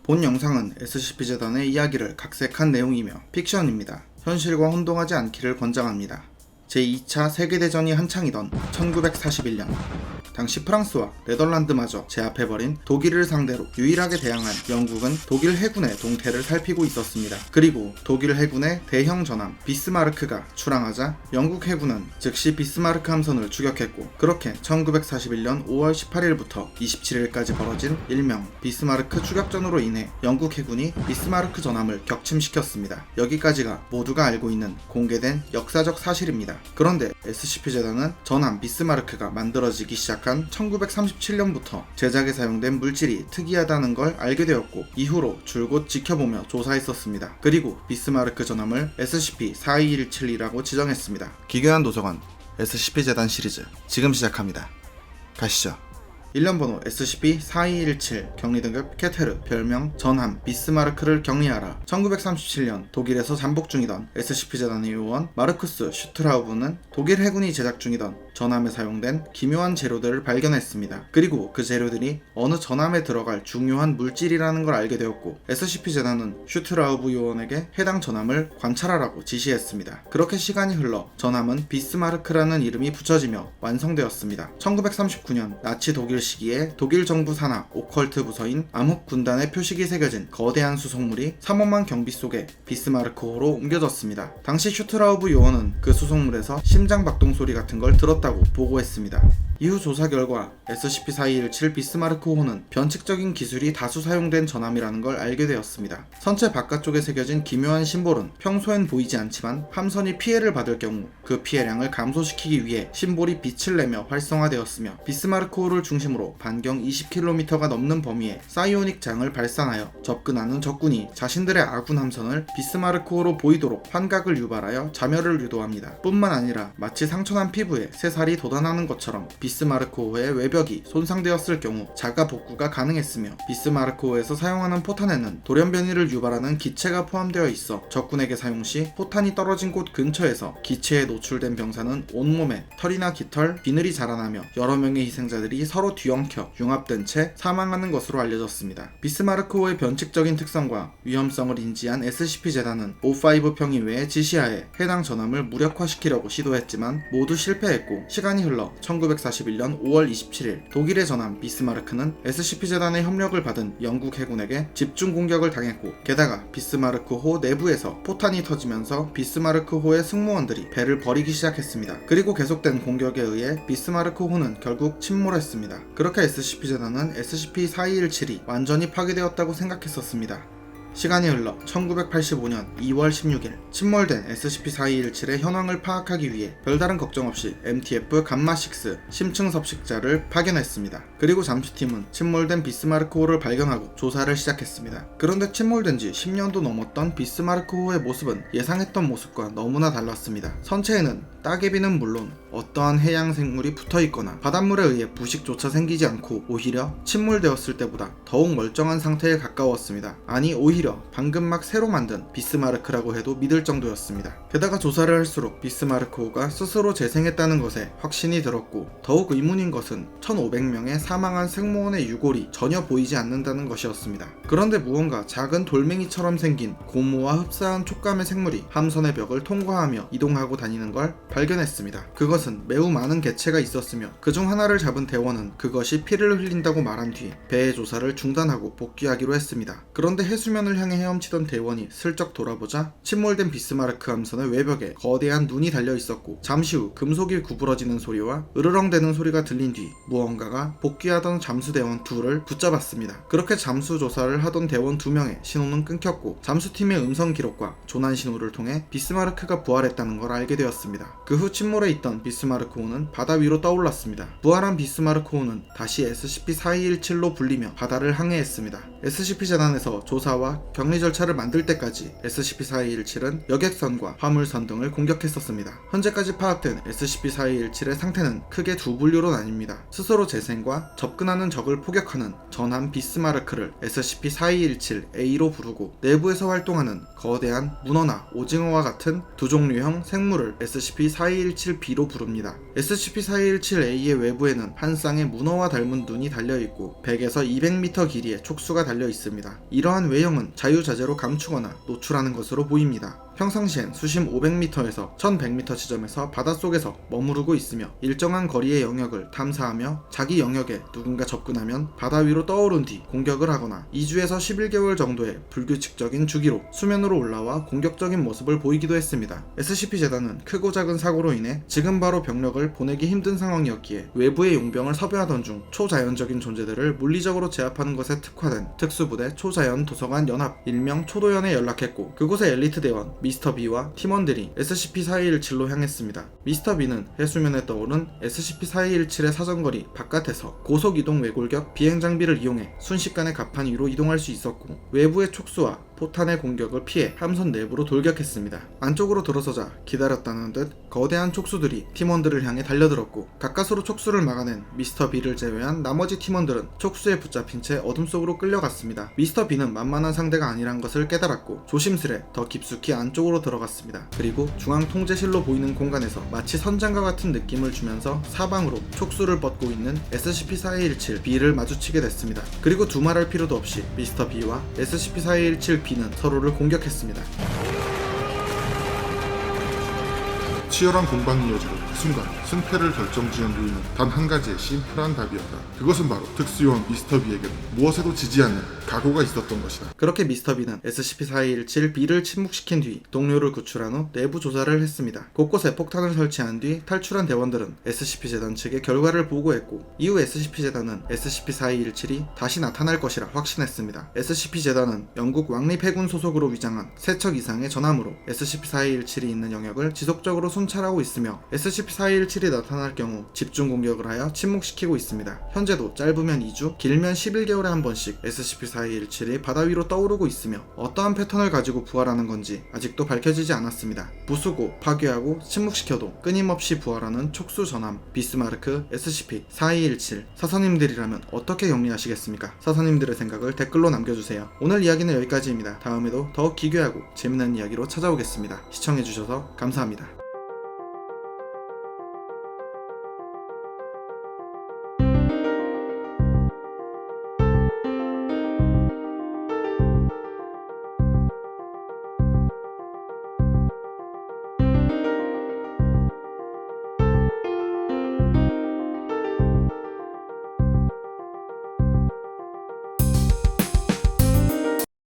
본 영상은 SCP-재단의 이야기를 각색한 내용이며 픽션입니다. 현실과 혼동하지 않기를 권장합니다. 제2차 세계대전이 한창이던 1941년, 당시 프랑스와 네덜란드마저 제압해버린 독일을 상대로 유일하게 대항한 영국은 독일 해군의 동태를 살피고 있었습니다. 그리고 독일 해군의 대형 전함 비스마르크가 출항하자 영국 해군은 즉시 비스마르크 함선을 추격했고, 그렇게 1941년 5월 18일부터 27일까지 벌어진 일명 비스마르크 추격전으로 인해 영국 해군이 비스마르크 전함을 격침시켰습니다. 여기까지가 모두가 알고 있는 공개된 역사적 사실입니다. 그런데 SCP-재단은 전함 비스마르크가 만들어지기 시작한 1937년부터 제작에 사용된 물질이 특이하다는 걸 알게 되었고, 이후로 줄곧 지켜보며 조사했었습니다. 그리고 비스마르크 전함을 SCP-4217이라고 지정했습니다. 기괴한 도서관 SCP-재단 시리즈 지금 시작합니다. 가시죠. 일련번호 SCP-4217 격리등급 케테르 별명 전함 비스마르크를 격리하라. 1937년 독일에서 잠복 중이던 SCP-재단의 요원 마르쿠스 슈트라우브는 독일 해군이 제작 중이던 전함에 사용된 기묘한 재료들을 발견했습니다. 그리고 그 재료들이 어느 전함에 들어갈 중요한 물질이라는 걸 알게 되었고, SCP-재단은 슈트라우브 요원에게 해당 전함을 관찰하라고 지시했습니다. 그렇게 시간이 흘러 전함은 비스마르크라는 이름이 붙여지며 완성되었습니다. 1939년 나치 독일 시기에 독일 정부 산하 오컬트 부서인 암흑 군단의 표식이 새겨진 거대한 수송물이 3호만 경비 속에 비스마르크호로 옮겨졌습니다. 당시 슈트라우브 요원은 그 수송물에서 심장 박동 소리 같은 걸 들었다고 보고했습니다. 이후 조사 결과 SCP-4217 비스마르크호는 변칙적인 기술이 다수 사용된 전함이라는 걸 알게 되었습니다. 선체 바깥쪽에 새겨진 기묘한 심볼은 평소엔 보이지 않지만 함선이 피해를 받을 경우 그 피해량을 감소시키기 위해 심볼이 빛을 내며 활성화되었으며, 비스마르크호를 중심으로 반경 20km가 넘는 범위의 사이오닉 장을 발산하여 접근하는 적군이 자신들의 아군 함선을 비스마르크호로 보이도록 환각을 유발하여 자멸을 유도합니다. 뿐만 아니라 마치 상처난 피부에 새살이 돋아나는 것처럼 비스마르크호의 외벽이 손상되었을 경우 자가 복구가 가능했으며, 비스마르크호에서 사용하는 포탄에는 돌연변이를 유발하는 기체가 포함되어 있어 적군에게 사용 시 포탄이 떨어진 곳 근처에서 기체에 노출된 병사는 온몸에 털이나 깃털, 비늘이 자라나며 여러 명의 희생자들이 서로 뒤엉켜 융합된 채 사망하는 것으로 알려졌습니다. 비스마르크호의 변칙적인 특성과 위험성을 인지한 SCP-재단은 O5 평의회의 지시하에 해당 전함을 무력화시키려고 시도했지만 모두 실패했고, 시간이 흘러 1941년 5월 27일 독일의 전함 비스마르크는 SCP-재단의 협력을 받은 영국 해군에게 집중 공격을 당했고, 게다가 비스마르크호 내부에서 포탄이 터지면서 비스마르크호의 승무원들이 배를 버리기 시작했습니다. 그리고 계속된 공격에 의해 비스마르크호는 결국 침몰했습니다. 그렇게 SCP-재단은 SCP-4217이 완전히 파괴되었다고 생각했었습니다. 시간이 흘러 1985년 2월 16일, 침몰된 SCP-4217의 현황을 파악하기 위해 별다른 걱정 없이 MTF 감마6 심층 섭식자를 파견했습니다. 그리고 잠수팀은 침몰된 비스마르크호를 발견하고 조사를 시작했습니다. 그런데 침몰된 지 10년도 넘었던 비스마르크호의 모습은 예상했던 모습과 너무나 달랐습니다. 선체에는 따개비는 물론 어떠한 해양 생물이 붙어있거나 바닷물에 의해 부식조차 생기지 않고, 오히려 침몰되었을 때보다 더욱 멀쩡한 상태에 가까웠습니다. 아니, 오히려 방금 막 새로 만든 비스마르크라고 해도 믿을 정도였습니다. 게다가 조사를 할수록 비스마르크호가 스스로 재생했다는 것에 확신이 들었고, 더욱 의문인 것은 1500명의 사망한 승무원의 유골이 전혀 보이지 않는다는 것이었습니다. 그런데 무언가 작은 돌멩이처럼 생긴 고무와 흡사한 촉감의 생물이 함선의 벽을 통과하며 이동하고 다니는 걸 발견했습니다. 그것은 매우 많은 개체가 있었으며, 그중 하나를 잡은 대원은 그것이 피를 흘린다고 말한 뒤 배의 조사를 중단하고 복귀하기로 했습니다. 그런데 해수면을 향해 헤엄치던 대원이 슬쩍 돌아보자 침몰된 비스마르크 함선의 외벽에 거대한 눈이 달려 있었고, 잠시 후 금속이 구부러지는 소리와 으르렁대는 소리가 들린 뒤 무언가가 복귀하던 잠수대원 둘을 붙잡았습니다. 그렇게 잠수 조사를 하던 대원 2명의 신호는 끊겼고, 잠수팀의 음성 기록과 조난 신호를 통해 비스마르크가 부활했다는 걸 알게 되었습니다. 그 후 침몰해 있던 비스마르크호는 바다 위로 떠올랐습니다. 부활한 비스마르크호는 다시 SCP-4217로 불리며 바다를 항해했습니다. SCP-재단에서 조사와 격리 절차를 만들 때까지 SCP-4217은 여객선과 화물선 등을 공격했었습니다. 현재까지 파악된 SCP-4217의 상태는 크게 두 분류로 나뉩니다. 스스로 재생과 접근하는 적을 포격하는 전함 비스마르크를 SCP-4217A로 부르고, 내부에서 활동하는 거대한 문어나 오징어와 같은 두 종류형 생물을 SCP SCP-4217B로 부릅니다. SCP-4217A의 외부에는 한 쌍의 문어와 닮은 눈이 달려있고 100에서 200m 길이의 촉수가 달려 있습니다. 이러한 외형은 자유자재로 감추거나 노출하는 것으로 보입니다. 평상시엔 수심 500m에서 1100m 지점에서 바닷속에서 머무르고 있으며 일정한 거리의 영역을 탐사하며 자기 영역에 누군가 접근하면 바다 위로 떠오른 뒤 공격을 하거나 2주에서 11개월 정도의 불규칙적인 주기로 수면으로 올라와 공격적인 모습을 보이기도 했습니다. SCP-재단은 크고 작은 사고로 인해 지금 바로 병력을 보내기 힘든 상황이었기에 외부의 용병을 섭외하던 중 초자연적인 존재들을 물리적으로 제압하는 것에 특화된 특수부대 초자연 도서관 연합 일명 초도연에 연락했고 그곳의 엘리트 대원 미스터 B와 팀원들이 SCP-4217로 향했습니다. 미스터 B는 해수면에 떠오른 SCP-4217의 사정거리 바깥에서 고속이동 외골격 비행장비를 이용해 순식간에 갑판 위로 이동할 수 있었고 외부의 촉수와 포탄의 공격을 피해 함선 내부로 돌격했습니다. 안쪽으로 들어서자 기다렸다는 듯 거대한 촉수들이 팀원들을 향해 달려들었고 가까스로 촉수를 막아낸 미스터 B를 제외한 나머지 팀원들은 촉수에 붙잡힌 채 어둠 속으로 끌려갔습니다. 미스터 B는 만만한 상대가 아니란 것을 깨달았고 조심스레 더 깊숙이 안쪽으로 들어갔습니다. 그리고 중앙 통제실로 보이는 공간에서 마치 선장과 같은 느낌을 주면서 사방으로 촉수를 뻗고 있는 SCP-4217B를 마주치게 됐습니다. 그리고 두말할 필요도 없이 미스터 B와 SCP-4217B는 서로를 공격했습니다. 치열한 공방이 이어지고 그 순간 승패를 결정지은 요인은 단 한 가지의 심플한 답이었다. 그것은 바로 특수요원 미스터 B에게는 무엇에도 지지 않는 각오가 있었던 것이다. 그렇게 미스터 B는 SCP-4217B를 침묵시킨 뒤 동료를 구출한 후 내부 조사를 했습니다. 곳곳에 폭탄을 설치한 뒤 탈출한 대원들은 SCP-재단 측의 결과를 보고했고 이후 SCP-재단은 SCP-4217이 다시 나타날 것이라 확신했습니다. SCP-재단은 영국 왕립 해군 소속으로 위장한 3척 이상의 전함으로 SCP-4217이 있는 영역을 지속적으로 순찰하고 있으며 SCP-4217이 나타날 경우 집중 공격을 하여 침묵시키고 있습니다. 현재도 짧으면 2주, 길면 11개월에 한 번씩 SCP-4217이 바다 위로 떠오르고 있으며 어떠한 패턴을 가지고 부활하는 건지 아직도 밝혀지지 않았습니다. 부수고 파괴하고 침묵시켜도 끊임없이 부활하는 촉수 전함 비스마르크 SCP-4217 사사님들이라면 어떻게 격리하시겠습니까? 사사님들의 생각을 댓글로 남겨주세요. 오늘 이야기는 여기까지입니다. 다음에도 더 기괴하고 재미난 이야기로 찾아오겠습니다. 시청해주셔서 감사합니다.